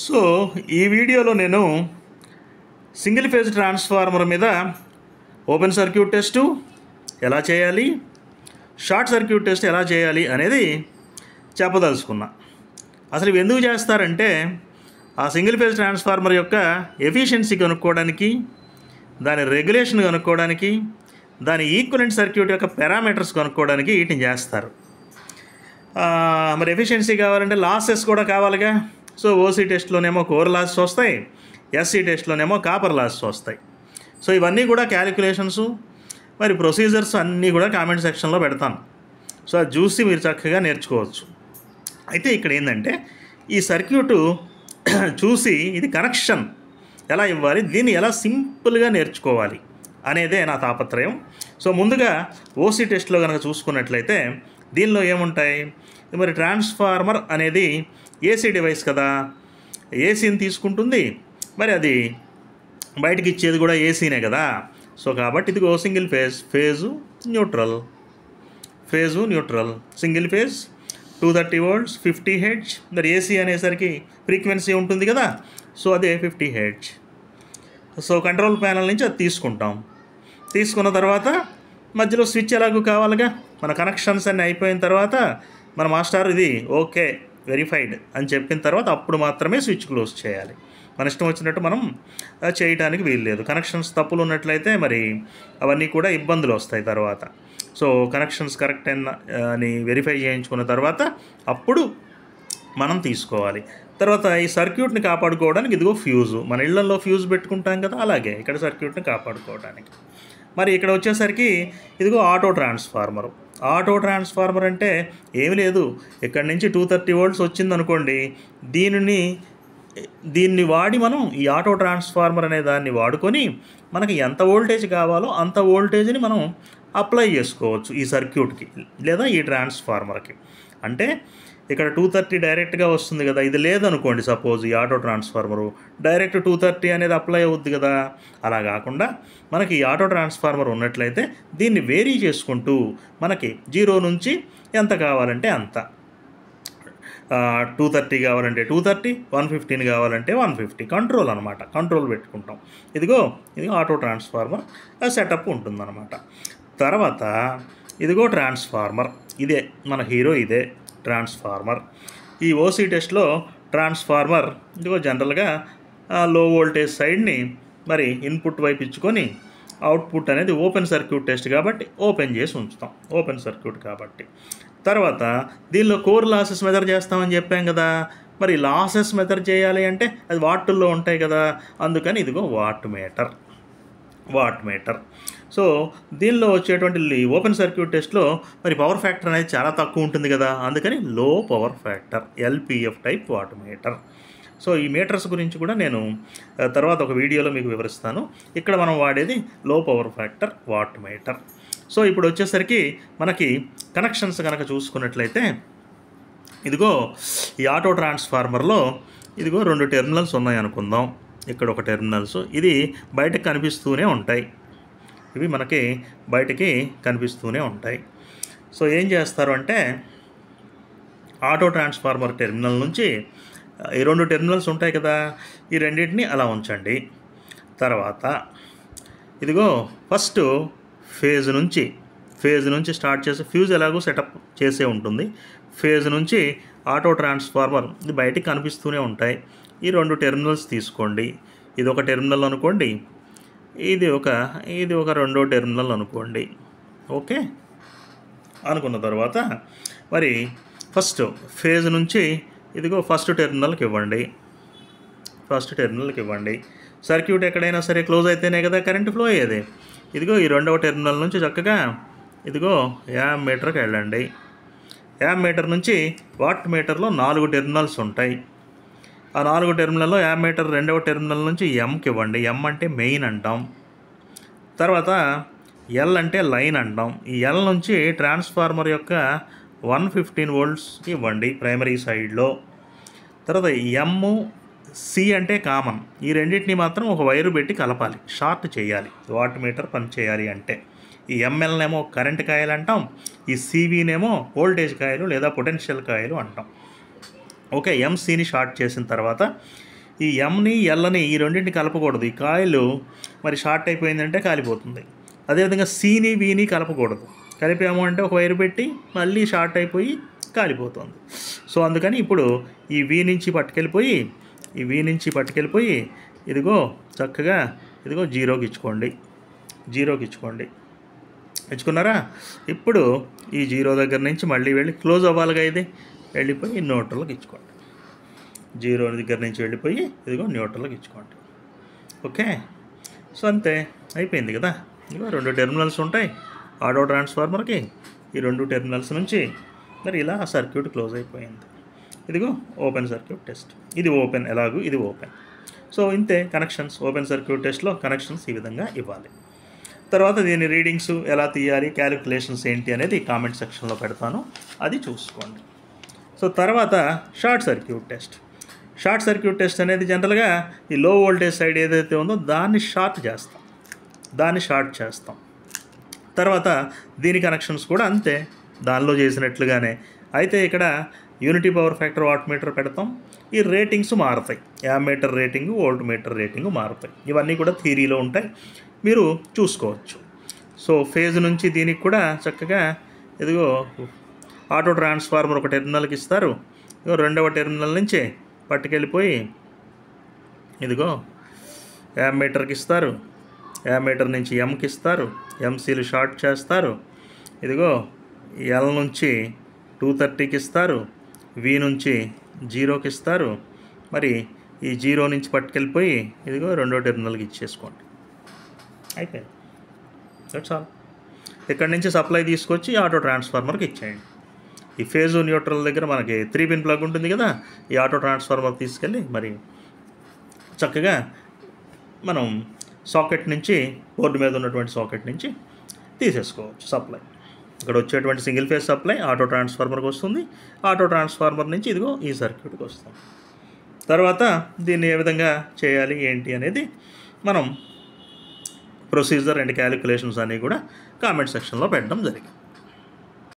So ఈ వీడియోలో నేను సింగిల్ ఫేజ్ ట్రాన్స్ఫార్మర్ మీద ఓపెన్ సర్క్యూట్ టెస్టు ఎలా చేయాలి, షార్ట్ సర్క్యూట్ టెస్ట్ ఎలా చేయాలి అనేది చెప్పదలుచుకున్నా. అసలు ఇవి ఎందుకు చేస్తారంటే ఆ సింగిల్ ఫేజ్ ట్రాన్స్ఫార్మర్ యొక్క ఎఫిషియన్సీ కనుక్కోవడానికి, దాని రెగ్యులేషన్ కనుక్కోవడానికి, దాని ఈక్వలెంట్ సర్క్యూట్ యొక్క పారామీటర్స్ కనుక్కోవడానికి వీటిని చేస్తారు. మరి ఎఫిషియన్సీ కావాలంటే లాసెస్ కూడా కావాలిగా. సో ఓసీ టెస్ట్లోనేమో కోర్ లాసెస్ వస్తాయి, ఎస్సీ టెస్ట్లోనేమో కాపర్ లాసెస్ వస్తాయి. సో ఇవన్నీ కూడా క్యాలిక్యులేషన్స్, మరి ప్రొసీజర్స్ అన్నీ కూడా కామెంట్ సెక్షన్లో పెడతాను. సో అది చూసి మీరు చక్కగా నేర్చుకోవచ్చు. అయితే ఇక్కడ ఏంటంటే ఈ సర్క్యూటు చూసి ఇది కనెక్షన్ ఎలా ఇవ్వాలి, దీన్ని ఎలా సింపుల్గా నేర్చుకోవాలి అనేదే నా తాపత్రయం. సో ముందుగా ఓసీ టెస్ట్లో కనుక చూసుకున్నట్లయితే దీనిలో ఏముంటాయి, మరి ట్రాన్స్ఫార్మర్ అనేది ఏసీ డివైస్ కదా, ఏసీని తీసుకుంటుంది, మరి అది బయటకి ఇచ్చేది కూడా ఏసీనే కదా. సో కాబట్టి ఇదిగో single phase, phase neutral, single phase 230 volts 50 Hz. మరి ఏసీ అనేసరికి ఫ్రీక్వెన్సీ ఉంటుంది కదా, సో అదే 50 Hz. సో కంట్రోల్ ప్యానల్ నుంచి అది తీసుకుంటాం. తీసుకున్న తర్వాత మధ్యలో స్విచ్ ఎలాగూ కావాలిగా. మన కనెక్షన్స్ అన్నీ అయిపోయిన తర్వాత మన మాస్టర్ ఇది ఓకే వెరిఫైడ్ అని చెప్పిన తర్వాత అప్పుడు మాత్రమే స్విచ్ క్లోజ్ చేయాలి. మన ఇష్టం వచ్చినట్టు మనం చేయడానికి వీల్లేదు. కనెక్షన్స్ తప్పులు ఉన్నట్లయితే మరి అవన్నీ కూడా ఇబ్బందులు వస్తాయి తర్వాత. సో కనెక్షన్స్ కరెక్ట్ అని వెరిఫై చేయించుకున్న తర్వాత అప్పుడు మనం తీసుకోవాలి. తర్వాత ఈ సర్క్యూట్ని కాపాడుకోవడానికి ఇదిగో ఫ్యూజు, మన ఇళ్లలో ఫ్యూజ్ పెట్టుకుంటాం కదా, అలాగే ఇక్కడ సర్క్యూట్ని కాపాడుకోవడానికి. మరి ఇక్కడ వచ్చేసరికి ఇదిగో ఆటో ట్రాన్స్ఫార్మర్ అంటే ఏమి లేదు, ఇక్కడ నుంచి 230 volts వచ్చిందనుకోండి, దీన్ని వాడి మనం ఈ ఆటో ట్రాన్స్ఫార్మర్ అనే దాన్ని వాడుకొని మనకి ఎంత వోల్టేజ్ కావాలో అంత వోల్టేజ్ని మనం అప్లై చేసుకోవచ్చు ఈ సర్క్యూట్కి లేదా ఈ ట్రాన్స్ఫార్మర్కి. అంటే ఇక్కడ 230 డైరెక్ట్గా వస్తుంది కదా, ఇది లేదనుకోండి సపోజ్ ఈ ఆటో ట్రాన్స్ఫార్మరు డైరెక్ట్ 230 అనేది అప్లై అవుద్ది కదా. అలా కాకుండా మనకి ఈ ఆటో ట్రాన్స్ఫార్మర్ ఉన్నట్లయితే దీన్ని వేరీ చేసుకుంటూ మనకి 0 నుంచి ఎంత కావాలంటే అంత, 230 కావాలంటే 230, 115 కావాలంటే 150 కంట్రోల్ అనమాట, కంట్రోల్ పెట్టుకుంటాం. ఇది ఆటో ట్రాన్స్ఫార్మర్ సెటప్ ఉంటుందన్నమాట. తర్వాత ఇదిగో ట్రాన్స్ఫార్మర్, ఇదే మన హీరో, ఇదే ట్రాన్స్ఫార్మర్. ఈ ఓసీ టెస్ట్లో ట్రాన్స్ఫార్మర్ ఇదిగో జనరల్గా లో వోల్టేజ్ సైడ్ని మరి ఇన్పుట్ వైపు ఇచ్చుకొని అవుట్పుట్ అనేది ఓపెన్ సర్క్యూట్ టెస్ట్ కాబట్టి ఓపెన్ చేసి ఉంచుతాం, ఓపెన్ సర్క్యూట్ కాబట్టి. తర్వాత దీనిలో కోర్ లాసెస్ మెజర్ చేస్తామని చెప్పాం కదా, మరి లాసెస్ మెజర్ చేయాలి అంటే అది వాట్టుల్లో ఉంటాయి కదా, అందుకని ఇదిగో వాట్ మీటర్. సో దీనిలో వచ్చేటువంటి ఓపెన్ సర్క్యూట్ టెస్ట్లో మరి పవర్ ఫ్యాక్టర్ అనేది చాలా తక్కువ ఉంటుంది కదా, అందుకని లో power factor LPF type watt meter. So ఈ మీటర్స్ గురించి కూడా నేను తర్వాత ఒక వీడియోలో మీకు వివరిస్తాను. ఇక్కడ మనం వాడేది లో power factor watt meter. So ఇప్పుడు వచ్చేసరికి మనకి కనెక్షన్స్ కనుక చూసుకున్నట్లయితే ఇదిగో ఈ ఆటో ట్రాన్స్ఫార్మర్లో ఇదిగో 2 టెర్మినల్స్ ఉన్నాయి అనుకుందాం. ఇక్కడ ఒక టెర్మినల్స్, ఇది బయటకు కనిపిస్తూనే ఉంటాయి, ఇవి మనకి బయటికి కనిపిస్తూనే ఉంటాయి. సో ఏం చేస్తారు అంటే ఆటో ట్రాన్స్ఫార్మర్ టెర్మినల్ నుంచి ఈ 2 టెర్మినల్స్ ఉంటాయి కదా, ఈ రెండింటిని అలా ఉంచండి. తర్వాత ఇదిగో ఫస్ట్ ఫేజ్ నుంచి స్టార్ట్ చేసి ఫ్యూజ్ ఎలాగో సెటప్ చేసే ఉంటుంది. ఫేజ్ నుంచి ఆటో ట్రాన్స్ఫార్మర్ ఇది బయటికి కనిపిస్తూనే ఉంటాయి. ఈ 2 టెర్మినల్స్ తీసుకోండి, ఇది ఒక టెర్మినల్ అనుకోండి, ఇది ఒక రెండో టెర్మినల్ అనుకోండి. ఓకే అనుకున్న తర్వాత మరి ఫస్ట్ ఫేజ్ నుంచి ఇదిగో ఫస్ట్ టెర్మినల్కి ఇవ్వండి. సర్క్యూట్ ఎక్కడైనా సరే క్లోజ్ అయితేనే కదా కరెంట్ ఫ్లో అయ్యేది. ఇదిగో ఈ రెండవ టెర్మినల్ నుంచి చక్కగా ఇదిగో యామ్ మీటర్కి వెళ్ళండి. యామ్ మీటర్ నుంచి వాట్ మీటర్లో 4 టెర్మినల్స్ ఉంటాయి. ఆ 4 టెర్మినల్లో యామ్ మీటర్ రెండవ టెర్మినల్ నుంచి ఎంకి ఇవ్వండి. ఎం అంటే మెయిన్ అంటాం. తర్వాత ఎల్ అంటే లైన్ అంటాం. ఈ ఎల్ నుంచి ట్రాన్స్ఫార్మర్ యొక్క 115 volts ఇవ్వండి ప్రైమరీ సైడ్లో. తర్వాత ఎమ్ సి అంటే కామన్, ఈ రెండింటిని మాత్రం ఒక వైరు పెట్టి కలపాలి, షార్ట్ చేయాలి వాట్ మీటర్ పని చేయాలి అంటే. ఈ ఎంఎల్నేమో కరెంట్ కాయలు అంటాం, ఈ సివినేమో వోల్టేజ్ కాయలు లేదా పొటెన్షియల్ కాయలు అంటాం. ఓకే, ఎంసీని షార్ట్ చేసిన తర్వాత ఈ ఎంని ఎల్ని ఈ రెండింటిని కలపకూడదు. ఈ కాయిల్ మరి షార్ట్ అయిపోయిందంటే కాలిపోతుంది. అదేవిధంగా సిని విని కలపకూడదు. కలిపాము అంటే ఒక వైరు పెట్టి మళ్ళీ షార్ట్ అయిపోయి కాలిపోతుంది. సో అందుకని ఇప్పుడు ఈ వి నుంచి పట్టుకెళ్ళిపోయి ఇదిగో చక్కగా ఇదిగో జీరోకి ఇచ్చుకోండి. ఇచ్చుకున్నారా? ఇప్పుడు ఈ జీరో దగ్గర నుంచి మళ్ళీ వెళ్ళి క్లోజ్ అవ్వాలిగా, ఇది వెళ్ళిపోయి న్యూట్రల్కి ఇచ్చుకోండి. జీరో దగ్గర నుంచి వెళ్ళిపోయి ఇదిగో న్యూట్రల్కి ఇచ్చుకోండి. ఓకే, సో అంతే, అయిపోయింది కదా. ఇదిగో 2 టెర్మినల్స్ ఉంటాయి ఆటో ట్రాన్స్ఫార్మర్కి. ఈ 2 టెర్మినల్స్ నుంచి మరి ఇలా సర్క్యూట్ క్లోజ్ అయిపోయింది. ఇదిగో ఓపెన్ సర్క్యూట్ టెస్ట్. ఇది ఓపెన్, ఎలాగూ ఇది ఓపెన్. సో ఇంతే కనెక్షన్స్. ఓపెన్ సర్క్యూట్ టెస్ట్లో కనెక్షన్స్ ఈ విధంగా ఇవ్వాలి. తర్వాత దీని రీడింగ్స్ ఎలా తీయాలి, క్యాలిక్యులేషన్స్ ఏంటి అనేది కామెంట్ సెక్షన్లో పెడతాను, అది చూసుకోండి. సో తర్వాత షార్ట్ సర్క్యూట్ టెస్ట్ అనేది జనరల్గా ఈ లో వోల్టేజ్ సైడ్ ఏదైతే ఉందో దాన్ని షార్ట్ చేస్తాం. తర్వాత దీని కనెక్షన్స్ కూడా అంతే, దానిలో చేసినట్లుగానే. అయితే ఇక్కడ unity power factor watt meter పెడతాం. ఈ రేటింగ్స్ మారుతాయి, ammeter rating, volt meter rating మారుతాయి. ఇవన్నీ కూడా థియరీలో ఉంటాయి, మీరు చూసుకోవచ్చు. సో ఫేజ్ నుంచి దీనికి కూడా చక్కగా ఇదిగో ఆటో ట్రాన్స్ఫార్మర్ ఒక టెర్మినల్కి ఇస్తారు. ఇదిగో రెండవ టెర్మినల్ నుంచి పట్టుకెళ్ళిపోయి ఇదిగో యామ్మీటర్కి ఇస్తారు. యామ్మీటర్ నుంచి ఎంకి ఇస్తారు. ఎంసీలు షార్ట్ చేస్తారు. ఇదిగో ఎల్ నుంచి 230కి ఇస్తారు. వి నుంచి జీరోకి ఇస్తారు. మరి ఈ జీరో నుంచి పట్టుకెళ్ళిపోయి ఇదిగో రెండో టెర్మినల్కి ఇచ్చేసుకోండి. అయిపోయింది, దట్స్ ఆల్. ఇక్కడ నుంచి సప్లై తీసుకొచ్చి ఆటో ట్రాన్స్ఫార్మర్కి ఇచ్చేయండి. ఈ ఫేజు న్యూట్రల్ దగ్గర మనకి 3 పిన్ ప్లగ్ ఉంటుంది కదా, ఈ ఆటో ట్రాన్స్ఫార్మర్ తీసుకెళ్ళి మరి చక్కగా మనం సాకెట్ నుంచి, బోర్డు మీద ఉన్నటువంటి సాకెట్ నుంచి తీసేసుకోవచ్చు సప్లై. ఇక్కడ వచ్చేటువంటి సింగిల్ ఫేజ్ సప్లై ఆటో ట్రాన్స్ఫార్మర్కి వస్తుంది. ఆటో ట్రాన్స్ఫార్మర్ నుంచి ఇదిగో ఈ సర్క్యూట్కి వస్తుంది. తర్వాత దీన్ని ఏ విధంగా చేయాలి ఏంటి అనేది మనం ప్రొసీజర్ అండ్ క్యాలిక్యులేషన్స్ అన్నీ కూడా కామెంట్ సెక్షన్లో పెట్టడం జరిగింది.